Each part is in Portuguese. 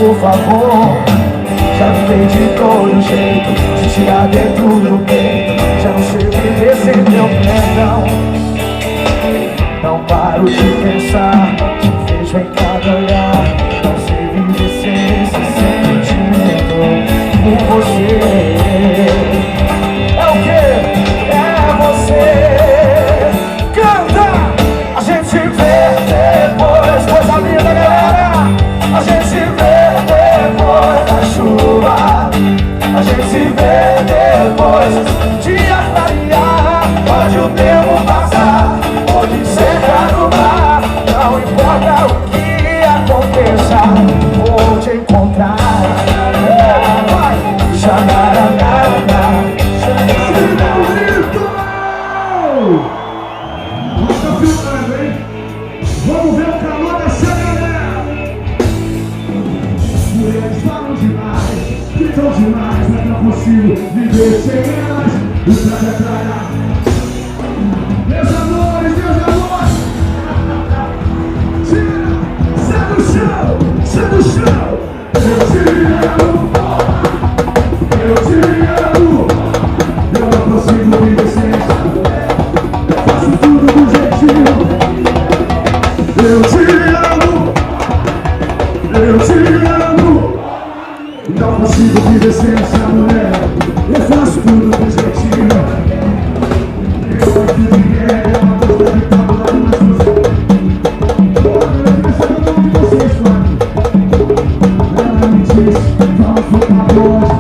Por favor, já tentei de todo jeito te tirar dentro do peito. Já não sei viver sem teu perdão. Não paro de pensar, te vejo em cada olhar. Não sei viver sem esse sentimento por você. É o que? É você. Canta! A gente vê depois, coisa linda, galera. A gente vê depois da chuva. A gente se vê depois de clarear. Pode o tempo passar, pode secar no mar. Não importa o que aconteça, vou te encontrar. Vamos ver o calor dessa galera. Mulheres falam demais, gritam demais, mas não consigo viver sem elas. E pra declarar, meus amores, tira, sai do chão, sai do chão. Eu te amo, eu te amo. Eu não consigo viver sem essa mulher. Eu faço tudo do jeitinho. Eu te amo, eu te amo. Não consigo viver sem essa mulher. Eu faço tudo do jeitinho. Eu aqui ninguém, eu não tô gritando lá nas coisas. Eu não vi vocês falando. Ela me disse, vamos voltar hoje.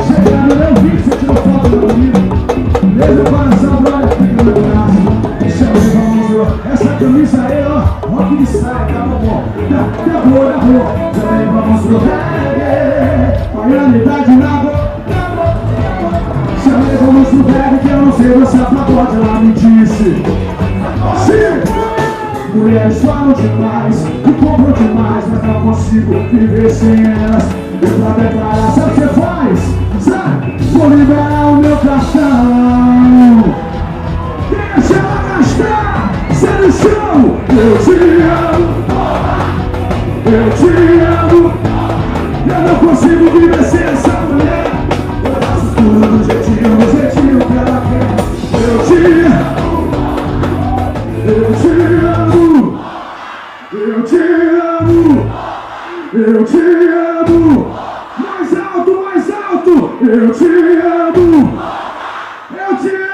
Chegando, eu vi que você tirou foto da vida. Desde o coração, olha, fica no braço. Chama de vamos, essa camisa aí, ó. Rock de saia, tá bom? Da rua, também vamos pro reggae. Baianidade na boca. Chamei, vamos pro reggae, que eu não sei você é pagode, ela me disse. Sim! Mulheres falam demais, me compram demais, mas não consigo viver sem elas. Eu pra declarar, sabe o que você faz? Sabe? Vou liberar o meu cartão. Deixa ela gastar, sai do chão. Eu te amo, eu te amo. Eu não consigo viver sem essa mulher. Eu faço tudo do jeitinho que ela quer. Eu te amo, eu te amo. Eu te amo, eu te amo. Mais alto, mais alto. Eu te amo, eu te amo.